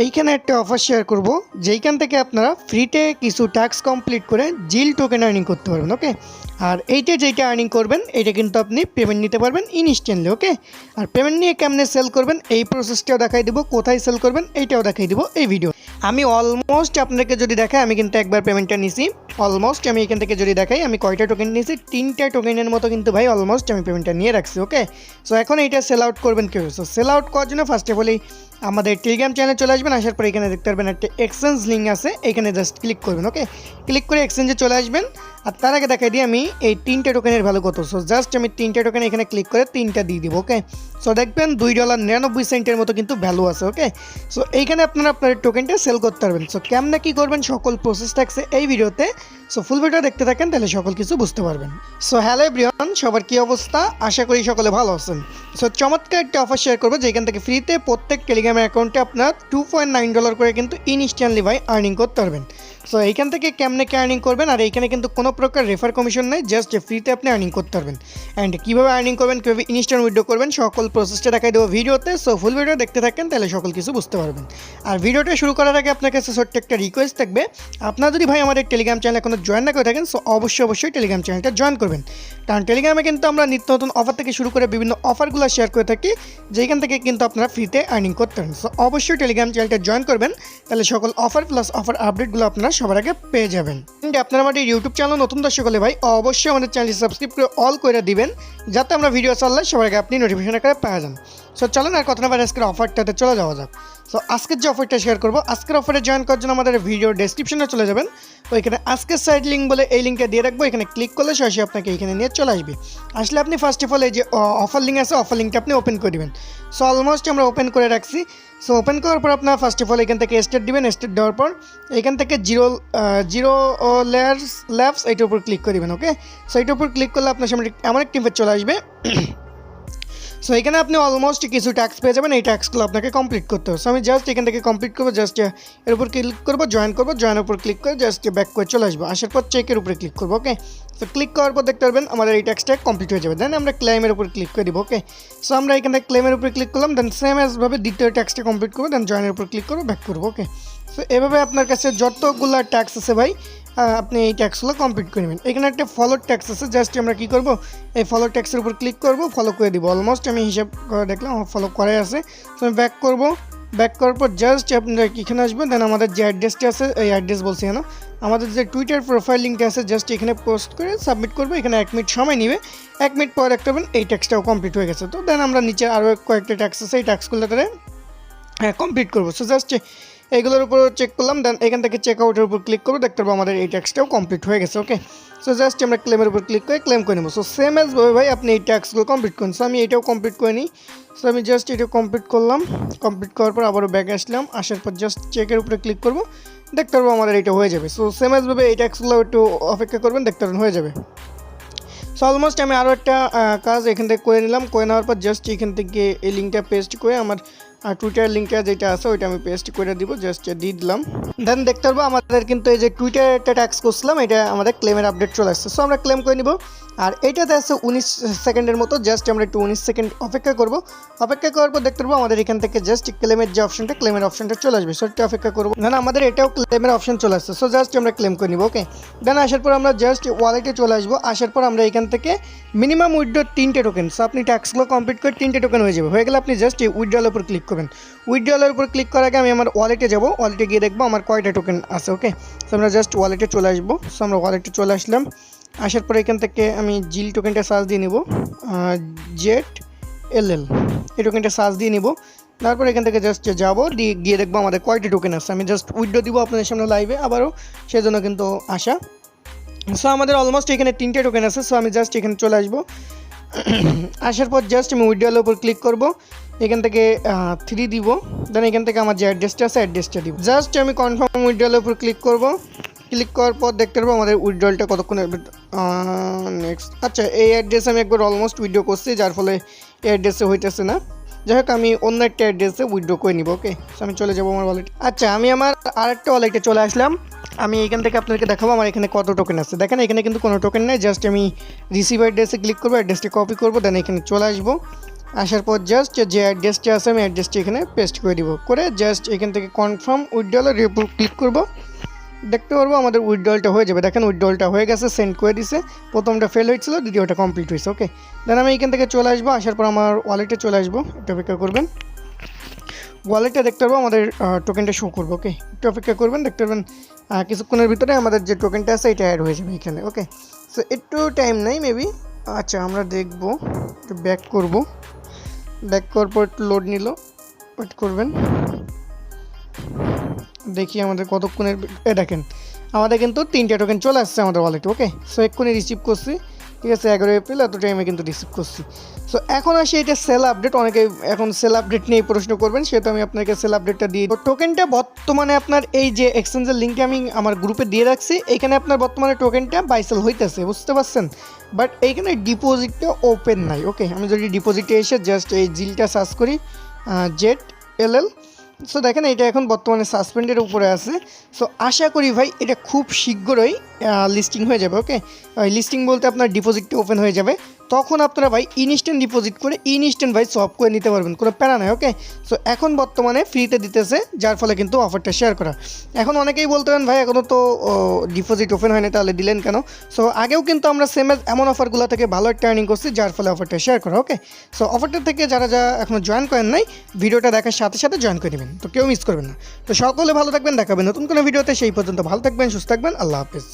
এইখানে একটা offer share করব যেইখান থেকে আপনারা ফ্রিতে কিছু টাস্ক কমপ্লিট করে জিল টোকেন আর্নিং করতে পারবেন। ওকে, আর এইটা যেটা আর্নিং করবেন এটা কিন্তু আপনি পেমেন্ট নিতে পারবেন ইনস্ট্যান্টলি। ওকে, আর পেমেন্ট নিয়ে কেমনে সেল করবেন এই প্রসেসটাও দেখাই দেবো, কোথায় সেল করবেন এইটাও দেখাই দেবো এই ভিডিও। আমি অলমোস্ট আপনাকে যদি দেখাই, আমি কিন্তু একবার পেমেন্টটা নিছি। অলমোস্ট আমি এখান থেকে যদি দেখাই আমি কয়টা টোকেন নিয়েছি, 3টা টোকেনের মতো কিন্তু ভাই অলমোস্ট আমি পেমেন্টটা নিয়ে রাখছি। ওকে, সো এখন এইটা সেল আউট করবেন কেউ। সো সেল আউট করার জন্য ফার্স্ট অফ অল আমাদের টেলিগ্রাম চ্যানেলে চলে আসবেন। আসার পর এখানে দেখতে পারবেন একটা এক্সচেঞ্জ লিঙ্ক আছে, এখানে জাস্ট ক্লিক করবেন। ওকে, ক্লিক করে এক্সচেঞ্জে চলে আসবেন। আর তার আগে দেখাই দিই আমি এই 3টে টোকেনের ভ্যালু কত। সো জাস্ট আমি 3টে টোকেন এখানে ক্লিক করে 3টা দিয়ে দিব। ওকে, সো দেখবেন $2.99 মতো কিন্তু ভ্যালু আছে। ওকে, সো এইখানে আপনারা আপনার টোকেনটা সেল করতে পারবেন। সো কেমনে কী করবেন সকল প্রসেস থাকছে এই ভিডিওতে। সো ফুল ভিডিও দেখতে থাকেন, তাহলে সকল কিছু বুঝতে পারবেন। সো হ্যালো এভরিওয়ান, সবার কী অবস্থা? আশা করি সকলে ভালো আছেন। সো চমৎকার একটা অফার শেয়ার করবো যেখান থেকে ফ্রিতে প্রত্যেক টেলিগ্রাম অ্যাকাউন্টে আপনার $2.9 করে কিন্তু ইনস্ট্যান্টলি ভাই আর্নিং করতে পারবেন। সো এইখান থেকে কেমনে কি আর্নিং করবেন, আর এইখানে কিন্তু কোনো প্রকার রেফার কমিশন নেই, জাস্ট ফ্রিতে আপনি আর্নিং করতে পারবেন। অ্যান্ড কীভাবে আর্নিং করবেন, কীভাবে ইনস্ট্যান্ট উইথড্র করবেন সকল প্রসেসটা দেখাই দেবো ভিডিওতে। সো ফুল ভিডিও দেখতে থাকেন, তাহলে সকল কিছু বুঝতে পারবেন। আর ভিডিওটা শুরু করার আগে আপনার কাছে ছোট্ট একটা রিকোয়েস্ট থাকবে, আপনারা যদি ভাই আমাদের টেলিগ্রাম চ্যানেল এখনো জয়েন না করে থাকেন, সো অবশ্যই টেলিগ্রাম চ্যানেলটা জয়েন করবেন। কারণ টেলিগ্রামে কিন্তু আমরা নিত্য নতুন অফার থেকে শুরু করে বিভিন্ন অফারগুলো শেয়ার করে থাকি, যেখান থেকে কিন্তু আপনারা ফ্রিতে আর্নিং করতে পারেন। সো অবশ্যই টেলিগ্রাম চ্যানেলটা জয়েন করবেন, তাহলে সকল অফার প্লাস অফার আপডেটগুলো আপনারা সবার আগে পেয়ে যাবেন। আপনারা আমাদের ইউটিউব চ্যানেল নতুন দর্শক হলে ভাই অবশ্যই আমাদের চ্যানেলটি সাবস্ক্রাইব করে অল করে দিবেন, যাতে আমরা ভিডিও চাললে সবার আগে আপনি নোটিফিকেশন করে পেয়ে যান। সো চলেন আর কথা না বলে আজকের অফারটাতে চলে যাওয়া যাক। সো আজকের যে অফারটা শেয়ার করবো, আজকের অফারে জয়েন করার জন্য আমাদের ভিডিও ডেসক্রিপশনে চলে যাবেন। ওইখানে আজকের সাইড লিঙ্ক বলে এই লিঙ্কটা দিয়ে রাখবো, এখানে ক্লিক করলে সরাসরি আপনাকে এখানে নিয়ে চলে আসবে। আসলে আপনি ফার্স্ট অফ অল এই যে অফার লিঙ্ক আছে, অফার লিঙ্কটা আপনি ওপেন করে দেবেন। সো অলমোস্ট আমরা ওপেন করে রাখছি। সো ওপেন করার পর আপনার ফার্স্ট অফ অল এখান থেকে স্টার্ট দিবেন। স্টার্ট দেওয়ার পর এখান থেকে জিরো ল্যাবস এইটার উপর ক্লিক করে দেবেন। ওকে, সো এইটার উপর ক্লিক করলে আপনার সামনে এমন একটা ইনভাইট চলে আসবে। সো এখানে আপনি অলমোস্ট কিছু ট্যাক্স পেয়ে যাবেন, এই ট্যাক্সগুলো আপনাকে কমপ্লিট করতে হবে। সো আমি জাস্ট এখান থেকে কমপ্লিট করবো, জাস্ট এর উপর ক্লিক করবো, জয়েনের উপর ক্লিক করে জাস্ট ব্যাক করে চলে আসবো। আসার পর চেকের উপরে ক্লিক করবো। ওকে, সো ক্লিক করার পর দেখতে পারবেন আমাদের এই ট্যাক্সটা কমপ্লিট হয়ে যাবে। দেন আমরা ক্লেমের উপর ক্লিক করে দিব। ওকে, সো আমরা এখান থেকে ক্লেমের উপরে ক্লিক করলাম, দেন সেম অ্যাজভাবে দ্বিতীয় ট্যাক্সটা কমপ্লিট করবো, দেন জয়েনের উপর ক্লিক করবো, ব্যাক করবো। ওকে, সো এভাবে আপনার কাছে যতগুলো ট্যাক্স আছে ভাই আপনি এই ট্যাক্সগুলো কমপ্লিট করে নেবেন। এখানে একটা ফলো ট্যাক্স আছে, জাস্ট আমরা কী করবো, এই ফলো ট্যাক্সের উপর ক্লিক করবো, ফলো করে দিব। অলমোস্ট আমি হিসাব করে দেখলাম আমার ফলো করাই আছে। তো আমি ব্যাক করবো, ব্যাক করার পর জাস্ট আপনারা এখানে আসবেন। দেন আমাদের যে অ্যাড্রেসটা আছে, এই অ্যাড্রেস বলছি কেন, আমাদের যে টুইটার প্রোফাইল লিঙ্কটা আছে, জাস্ট এখানে পোস্ট করে সাবমিট করবো। এখানে 1 মিনিট সময় নেবে, 1 মিনিট পর দেখতে পাবেন এই ট্যাক্সটাও কমপ্লিট হয়ে গেছে। তো দেন আমরা নিচে আরও কয়েকটা ট্যাক্স আছে, এই ট্যাক্সগুলো কমপ্লিট করবো। সো জাস্ট এইগুলোর উপর চেক করলাম, দেন এখান থেকে চেক আউটের উপর ক্লিক করবো, দেখতে পাবো আমাদের এই ট্যাক্সটাও কমপ্লিট হয়ে গেছে। ওকে, সো জাস্ট আমরা ক্লেমের উপর ক্লিক করে ক্লেম করে নেবো। সো সেম অ্যাজভাবে ভাই আপনি এই ট্যাক্সগুলো কমপ্লিট করুন। সো আমি এটাও কমপ্লিট করে নিই। সো আমি জাস্ট এটা কমপ্লিট করলাম, কমপ্লিট করার পর আবারও ব্যাক আসলাম। আসার পর জাস্ট চেকের উপরে ক্লিক করবো, দেখতে পারবো আমাদের এটা হয়ে যাবে। সো সেম অ্যাজভাবে এই ট্যাক্সগুলো একটু অপেক্ষা করবেন, দেখতে পারেন হয়ে যাবে। সো অলমোস্ট আমি আরও একটা কাজ এখান থেকে করে নিলাম। করে নেওয়ার পর জাস্ট এখান থেকে এই লিঙ্কটা পেস্ট করে আমার টুইটার লিঙ্কটা যেটা আছে ওইটা আমি পেস্ট করে দিব, জাস্ট দিয়ে দিলাম। দেন দেখতে পারবো আমাদের কিন্তু এই যে টুইটার একটা ট্যাক্স করছিলাম, এটা আমাদের ক্লেমের আপডেট চলে আসছে। সো আমরা ক্লেম করে নিব। আর এইটাতে আছে 19 সেকেন্ডের মতো, জাস্ট আমরা একটু 19 সেকেন্ড অপেক্ষা করবো। অপেক্ষা করার পর দেখতে পারবো আমাদের এখান থেকে জাস্ট ক্লেমের যে অপশনটা, ক্লেমের অপশনটা চলে আসবে। সো এটা অপেক্ষা করবো। দেন আমাদের এটাও ক্লেমের অপশন চলে আসছে। সো জাস্ট আমরা ক্লেম করে নিব। ওকে, দেন আসার পর আমরা জাস্ট ওয়ালেটে চলে আসবো। আসার পর আমরা এখান থেকে মিনিমাম উইথড্র 3টে টোকেন। সো আপনি ট্যাক্সগুলো কমপ্লিট করে 3টে টোকেন হয়ে যাবে। হয়ে গেলে আপনি জাস্ট এই উইথড্রলের উপর ক্লিক করবেন। উইথড্রলের উপর ক্লিক করার আগে আমি আমার ওয়ালেটে যাবো, ওয়ালেটে গিয়ে দেখবো আমার কয়টা টোকেন আছে। ওকে, সো আমরা জাস্ট ওয়ালেটে চলে আসবো। সো আমরা ওয়ালেটে চলে আসলাম। আসার পর এখান থেকে আমি জিল টোকেনটা সার্চ দিয়ে নিব, ZLL এই টোকেনটা সার্চ দিয়ে নিব। তারপর এখান থেকে জাস্ট যাবো, গিয়ে দেখবো আমাদের কয়টা টোকেন আছে। আমি জাস্ট উইথড্র দিব আপনাদের সামনে লাইভে আবারও, সেজন্য কিন্তু আসা। সো আমাদের অলমোস্ট এখানে 3টে টোকেন আছে। সো আমি জাস্ট এখানে চলে আসবো। আসার পর জাস্ট আমি উইথড্রলের উপর ক্লিক করবো, এখান থেকে 3 দিব। দেন এখান থেকে আমার যে অ্যাড্রেসটা আছে অ্যাড্রেসটা দিব। জাস্ট আমি কনফার্ম উইথড্রলের উপর ক্লিক করবো। ক্লিক করার পর দেখতে পারবো আমাদের উইথড্রলটা কতক্ষণ নেক্সট। আচ্ছা, এই অ্যাড্রেসে আমি একবার অলমোস্ট উইথড্র করছি, যার ফলে এই অ্যাড্রেসে হইতেছে না। যাই হোক, আমি অন্য একটা অ্যাড্রেসে উইথড্র করে নিব। ওকে, সো আমি চলে যাবো আমার ওয়ালেটে। আচ্ছা, আমি আমার আরেকটা ওয়ালেটে চলে আসলাম। আমি এখান থেকে আপনাদেরকে দেখাবো আমার এখানে কত টোকেন আছে। দেখেন এখানে কিন্তু কোনো টোকেন নেই, জাস্ট আমি রিসিভ অ্যাড্রেসে ক্লিক করবো, অ্যাড্রেসটা কপি করবো, দেন এখানে চলে আসবো। আসার পর জাস্ট যে অ্যাড্রেসটি আছে আমি অ্যাড্রেসটি এখানে পেস্ট করে দিব, করে জাস্ট এখান থেকে কনফার্ম উইথড্রলের উপর ক্লিক করব। দেখতে পারবো আমাদের উইথড্রলটা হয়ে যাবে। দেখেন উইথড্রলটা হয়ে গেছে, সেন্ড করে দিছে। প্রথমটা ফেল হয়েছিল, দ্বিতীয়টা কমপ্লিট হয়েছে। ওকে, দেন আমি এখান থেকে চলে আসবো, আসার পর আমার ওয়ালেটে চলে আসবো, একটু অপেক্ষা করবেন। ওয়ালেটে দেখতে পারবো আমাদের টোকেনটা শো করবো। ওকে, একটু অপেক্ষা করবেন, দেখতে পারবেন কিছুক্ষণের ভিতরে আমাদের যে টোকেনটা আছে এটা অ্যাড হয়ে যাবে এখানে। ওকে, সো একটু টাইম নাই মেবি। আচ্ছা আমরা দেখবো, একটু ব্যাক করবো, ব্যাক করার পর একটু লোড নিল, ওয়েট করবেন, দেখি আমাদের কতক্ষণের। দেখেন আমাদের কিন্তু 3টা টোকেন চলে আসছে আমাদের ওয়ালেটে। ওকে, সো এক্ষুনি রিসিভ করছি, ঠিক আছে, 11 এপ্রিল এত টাইমে কিন্তু রিসিভ করছি। সো এখন আসি এটা সেল আপডেট। অনেকে এখন সেল আপডেট নিয়ে প্রশ্ন করবেন, সেহেতু আমি আপনাকে সেল আপডেটটা দিয়ে টোকেনটা বর্তমানে আপনার এই যে এক্সচেঞ্জের লিঙ্কটা আমি আমার গ্রুপে দিয়ে রাখছি, এখানে আপনার বর্তমানে টোকেনটা বাই সেল হইতেছে, বুঝতে পারছেন। বাট এইখানে ডিপোজিটটা ওপেন নাই। ওকে, আমি যদি ডিপোজিটে এসে জাস্ট এই জিলটা সার্চ করি, ZLL, সো দেখেন এটা এখন বর্তমানে সাসপেন্ডের উপরে আছে। সো আশা করি ভাই এটা খুব শীঘ্রই লিস্টিং হয়ে যাবে। ওকে, লিস্টিং বলতে আপনার ডিপোজিটটা ওপেন হয়ে যাবে, তখন আপনারা ভাই ইনস্ট্যান্ট ডিপোজিট করে ইনস্ট্যান্ট ভাই সব করে নিতে পারবেন, কোনো প্যারা নাই। ওকে, সো এখন বর্তমানে ফ্রিতে দিতেছে, যার ফলে কিন্তু অফারটা শেয়ার করা। এখন অনেকেই বলতে পারেন ভাই এখনও তো ডিপোজিট ওপেন হয়নি, তাহলে দিলেন কেন? সো আগেও কিন্তু আমরা সেম এমন অফারগুলো থেকে ভালো একটা আর্নিং করছি, যার ফলে অফারটা শেয়ার করা। ওকে, সো অফারটা থেকে যারা এখনও জয়েন করেন নাই, ভিডিওটা দেখার সাথে সাথে জয়েন করে নেবেন, তো কেউ মিস করবেন না। তো সকলে ভালো থাকবেন, দেখাবেন নতুন কোনো ভিডিওতে। সেই পর্যন্ত ভালো থাকবেন, সুস্থ থাকবেন, আল্লাহ হাফেজ।